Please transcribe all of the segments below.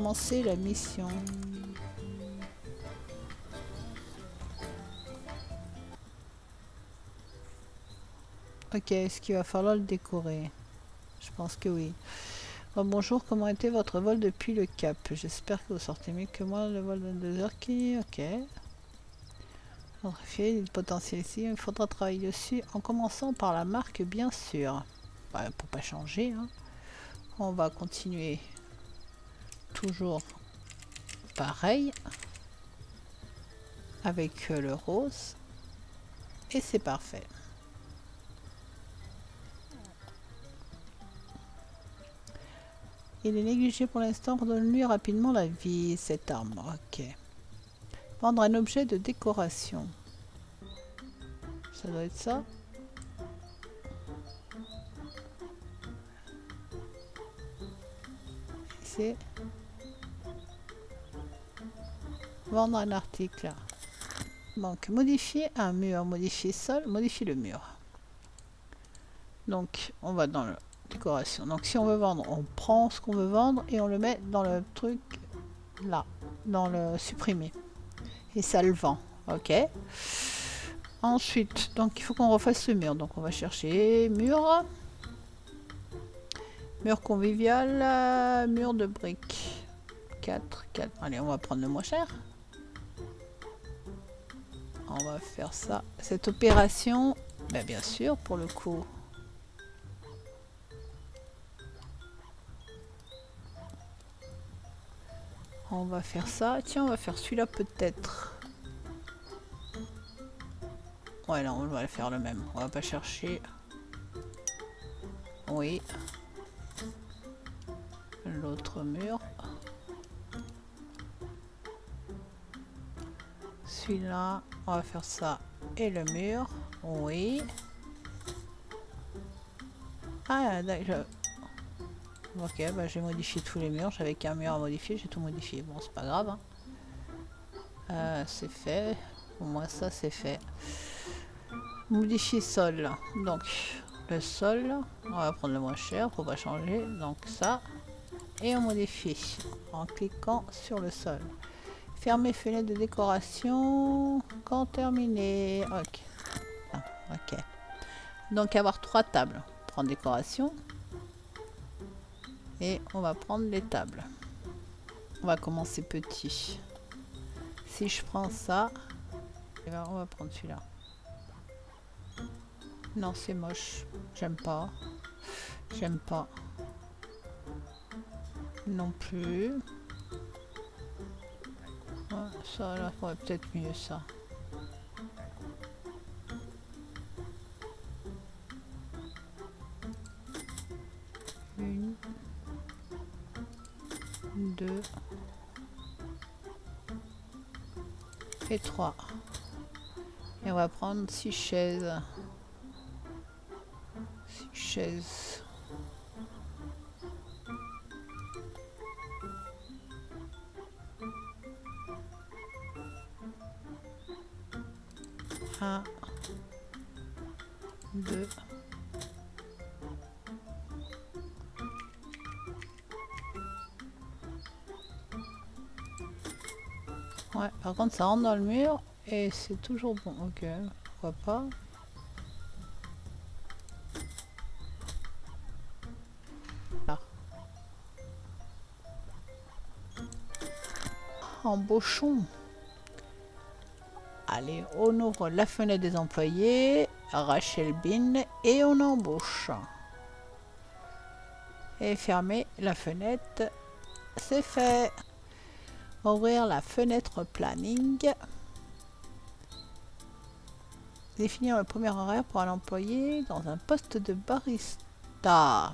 commencer la mission. Ok, est-ce qu'il va falloir le décorer? Je pense que oui. Oh, bonjour, comment était votre vol depuis le Cap? J'espère que vous sortez mieux que moi. Le vol de 2 heures qui... Ok. Vérifier le potentiel ici. Il faudra travailler dessus en commençant par la marque, bien sûr. Bah, pour pas changer. Hein. On va continuer toujours pareil. Avec le rose. Et c'est parfait. Il est négligé pour l'instant. Redonne-lui rapidement la vie, cette arme. Ok. Vendre un objet de décoration. Ça doit être ça. C'est vendre un article. Donc, modifier un mur, modifier sol, modifier le mur. Donc, on va dans la décoration. Donc, si on veut vendre, on prend ce qu'on veut vendre et on le met dans le truc là, dans le supprimer. Et ça le vend. Ok. Ensuite, donc il faut qu'on refasse le mur. Donc, on va chercher mur. Mur convivial, mur de briques. 4. Allez, on va prendre le moins cher. On va faire ça. Cette opération, ben bien sûr, pour le coup. On va faire ça. Tiens, on va faire celui-là peut-être. Ouais, non, on va faire le même. On va pas chercher. Oui. L'autre mur. Celui-là, on va faire ça. Et le mur. Oui. Ah, d'accord. Ok, bah j'ai modifié tous les murs. J'avais qu'un mur à modifier, j'ai tout modifié. Bon, c'est pas grave. Hein. C'est fait. Au moins ça, c'est fait. Modifier sol. Donc, le sol, on va prendre le moins cher pour pas changer. Donc ça. Et on modifie en cliquant sur le sol. Fermer fenêtre de décoration quand terminé. Ok. Ah, ok. Donc avoir 3 tables. Prendre décoration. Et on va prendre les tables. On va commencer petit. Si je prends ça, et ben on va prendre celui-là. Non, c'est moche. J'aime pas. J'aime pas. Non plus. Ouais, ça là, ouais, peut-être mieux ça. Une, 2 et 3. Et on va prendre 6 chaises. 6 chaises. Un, 2. Ouais, par contre ça rentre dans le mur et c'est toujours bon. Ok, pourquoi pas. Là. Embauchons. Allez, on ouvre la fenêtre des employés, Rachel Bean, et on embauche. Et fermer la fenêtre, c'est fait. Ouvrir la fenêtre planning. Définir le premier horaire pour un employé dans un poste de barista.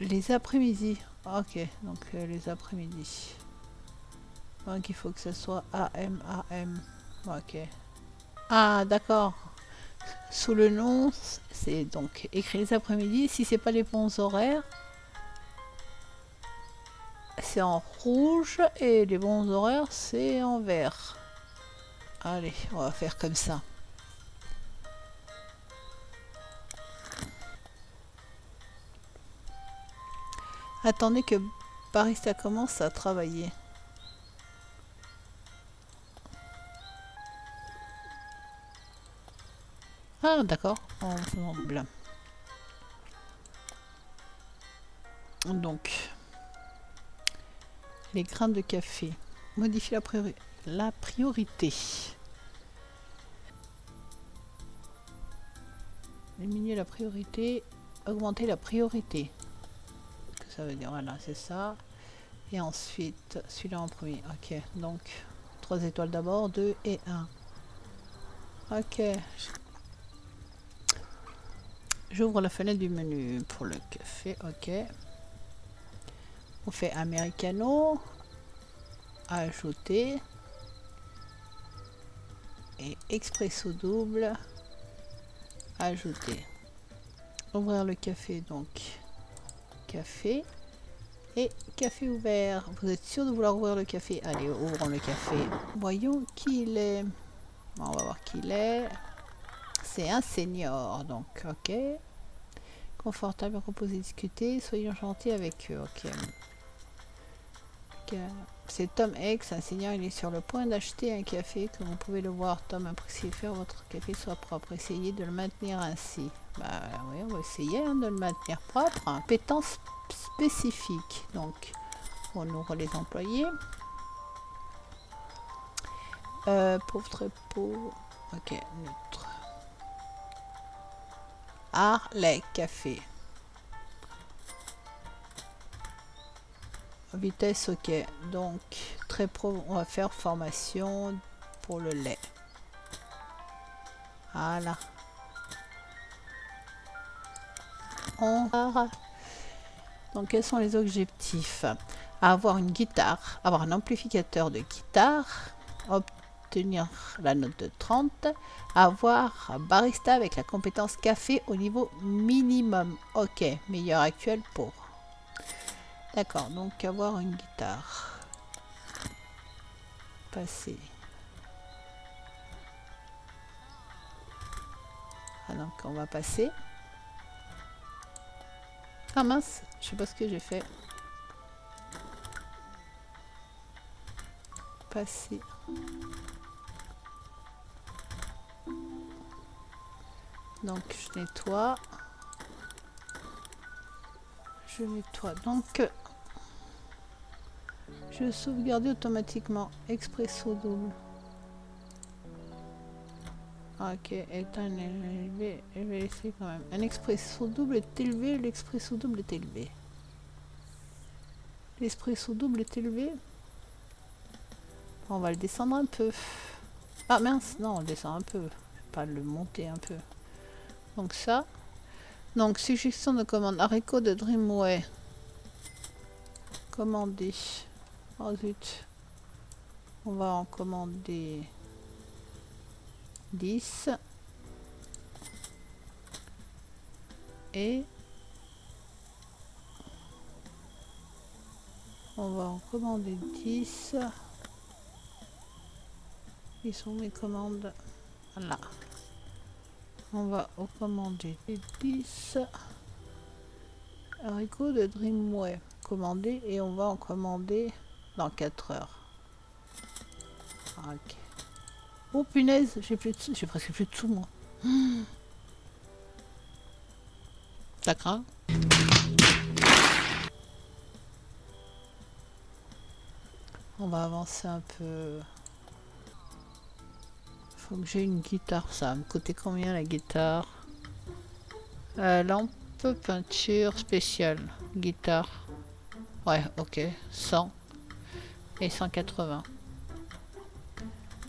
Les après-midi. Ok, donc les après-midi. Donc il faut que ce soit AM, AM. Ok. Ah, d'accord. Sous le nom, c'est donc écrit les après-midi. Si c'est pas les bons horaires, c'est en rouge et les bons horaires, c'est en vert. Allez, on va faire comme ça. Attendez que barista commence à travailler. Ah d'accord, en faisant blanc. Donc, les grains de café. Modifier la priorité. Diminuer la priorité, augmenter la priorité. Que ça veut dire, voilà, c'est ça. Et ensuite, celui-là en premier. Ok, donc 3 étoiles d'abord, 2 et 1. Ok. J'ouvre la fenêtre du menu pour le café. Ok. On fait Americano. Ajouter. Et expresso double. Ajouter. Ouvrir le café, donc café. Et café ouvert. Vous êtes sûr de vouloir ouvrir le café? Allez, ouvrons le café. Voyons qui il est. Bon, on va voir qui il est. C'est un senior, donc ok. Confortable, reposer, discuter. Soyons gentils avec eux, ok. C'est Tom X, un senior, il est sur le point d'acheter un café. Comme vous pouvez le voir, Tom apprécie faire votre café soit propre. Essayez de le maintenir ainsi. Bah oui, on va essayer hein, de le maintenir propre. Compétences spécifiques. Donc, on ouvre les employés. Pauvre, très pauvre. Ok, neutre. Art, lait, café. Vitesse, ok. Donc, très pro, on va faire formation pour le lait. Voilà. Donc, quels sont les objectifs? Avoir une guitare, avoir un amplificateur de guitare, obtenir la note de 30, avoir un barista avec la compétence café au niveau minimum. Ok, meilleur actuel pour. D'accord, donc avoir une guitare. Passer. Ah, donc on va passer. Ah mince, je sais pas ce que j'ai fait. Passer. Donc je nettoie. Je nettoie. Donc je sauvegarde automatiquement. Expresso double. Ok, est un élevé. Je vais essayer quand même. Un expresso double est élevé. L'expresso double est élevé. L'espresso double est élevé. On va le descendre un peu. Ah mince, non, on le descend un peu. Je vais pas le monter un peu. Donc ça. Donc suggestion de commande. Haricot de Dreamway. Commander. Oh zut. On va en commander 10. Et on va en commander 10. Ils sont mes commandes. Voilà. On va en commander 10. Haricot de Dreamway. Commander et on va en commander dans 4 heures. Ok. Oh punaise, j'ai plus de sous, j'ai presque plus de sous moi. Ça craint. On va avancer un peu. Faut que j'ai une guitare, ça va me coûter combien la guitare? Lampe, peinture spéciale, guitare. Ouais, ok, 100 et 180.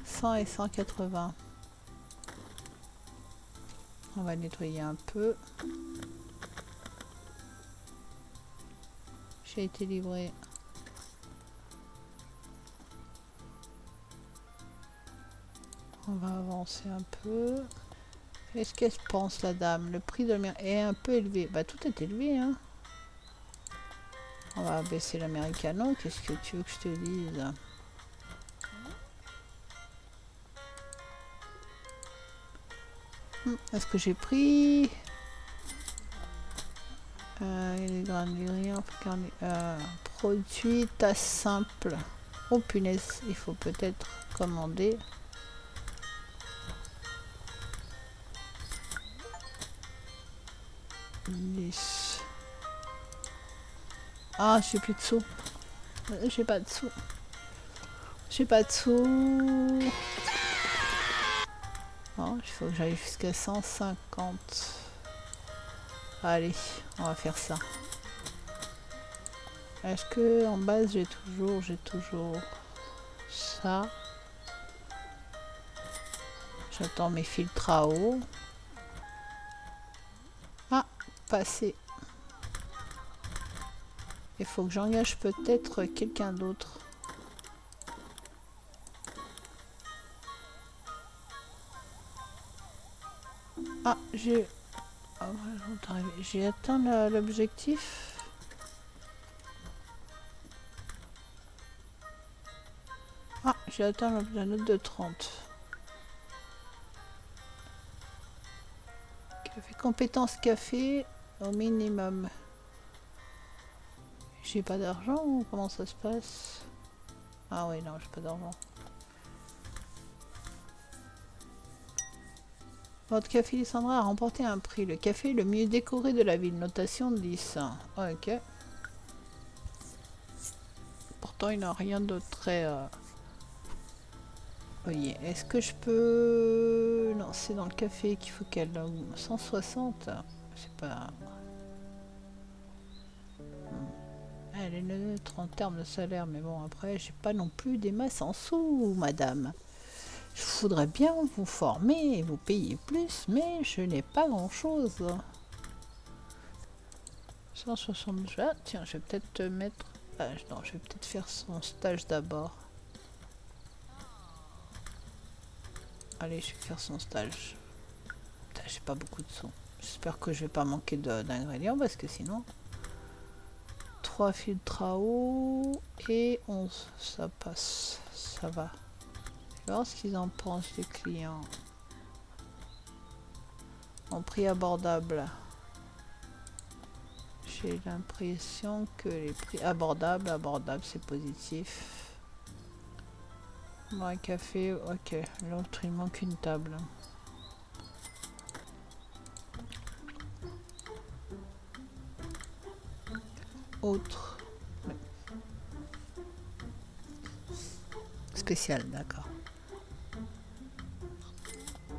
100 et 180. On va nettoyer un peu. J'ai été livré. On va avancer un peu. Qu'est-ce qu'elle pense la dame? Le prix de est un peu élevé. Bah tout est élevé hein. On va baisser l'Americano. Qu'est-ce que tu veux que je te dise? Est-ce que j'ai pris les grains de Produit tasse simple. Oh punaise, il faut peut-être commander. Ah, j'ai plus de sous. J'ai pas de sous. J'ai pas de sous. Oh, il faut que j'aille jusqu'à 150. Allez, on va faire ça. Est-ce que en base j'ai toujours ça. J'attends mes filtres à eau. Ah, passé. Il faut que j'engage peut-être quelqu'un d'autre. Ah, j'ai... Ah, j'ai atteint l'objectif. Ah, j'ai atteint la note de 30. Café, compétence café au minimum. J'ai pas d'argent ou comment ça se passe? Ah oui, non, j'ai pas d'argent. Votre café Lissandra a remporté un prix. Le café le mieux décoré de la ville. Notation 10. Ok. Pourtant, il n'a rien de très... Oui, est-ce que je peux... Non, c'est dans le café qu'il faut qu'elle... 160. C'est pas... Elle est neutre en termes de salaire, mais bon, après, j'ai pas non plus des masses en sous, madame. Je voudrais bien vous former et vous payer plus, mais je n'ai pas grand-chose. 160... Ah, tiens, je vais peut-être te mettre... Ah, non, je vais peut-être faire son stage d'abord. Allez, je vais faire son stage. Putain, j'ai pas beaucoup de sons. J'espère que je vais pas manquer d'ingrédients parce que sinon... 3 filtres à eau et 11. Ça passe. Ça va. Je vais voir ce qu'ils en pensent les clients. En prix abordable. J'ai l'impression que les prix abordables, c'est positif. Bon, un café, ok. L'autre, il manque une table. Autre. Ouais. Spécial, d'accord.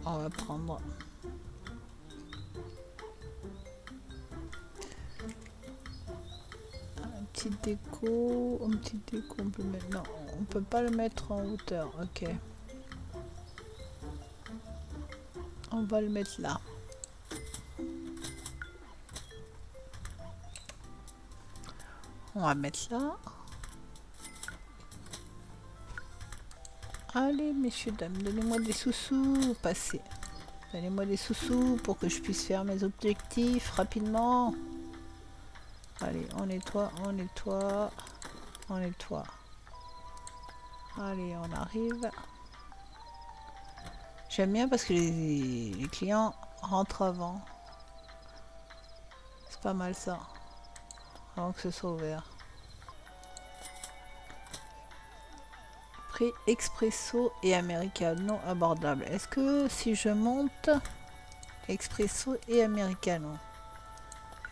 On va prendre... un petit déco, on peut mettre... Non, on peut pas le mettre en hauteur, ok. On va le mettre là. On va mettre là. Allez, messieurs, dames, donnez-moi des sous-sous, passez. Donnez-moi des sous-sous pour que je puisse faire mes objectifs rapidement. Allez, on nettoie, on nettoie, on nettoie. Allez, on arrive. J'aime bien parce que les clients rentrent avant. C'est pas mal ça. Avant que ce soit ouvert. Prix expresso et americano abordable. Est-ce que si je monte expresso et americano,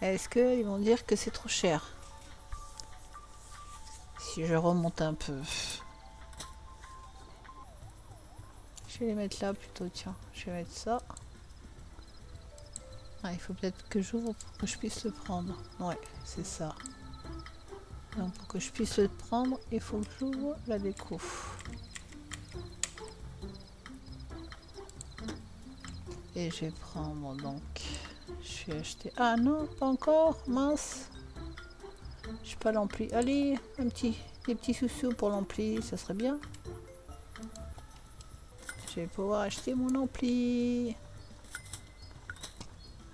est-ce qu'ils vont dire que c'est trop cher? Si je remonte un peu. Je vais les mettre là plutôt, tiens. Je vais mettre ça. Ah, il faut peut-être que j'ouvre pour que je puisse le prendre. Ouais, c'est ça. Donc pour que je puisse le prendre, il faut que j'ouvre la déco. Et je vais prendre donc... Je vais acheter... Ah non, pas encore, mince. Je suis pas l'ampli. Allez, des petits sous-sous pour l'ampli, ça serait bien. Je vais pouvoir acheter mon ampli.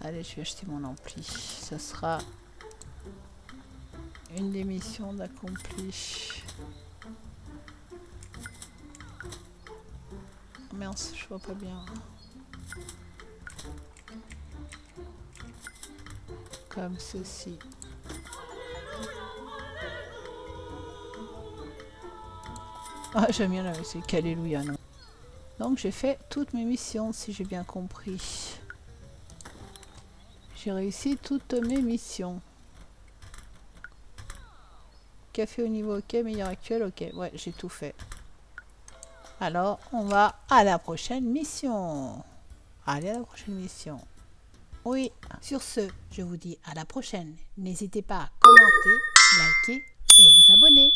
Allez, je vais acheter mon ampli. Ça sera une des missions d'accompli. Mince, je vois pas bien. Comme ceci. Ah, j'aime bien la musique, alléluia, non. Donc j'ai fait toutes mes missions, si j'ai bien compris. J'ai réussi toutes mes missions. Café au niveau ok, meilleur actuel, ok. Ouais, j'ai tout fait. Alors, on va à la prochaine mission. Allez, à la prochaine mission. Oui, sur ce, je vous dis à la prochaine. N'hésitez pas à commenter, liker et vous abonner.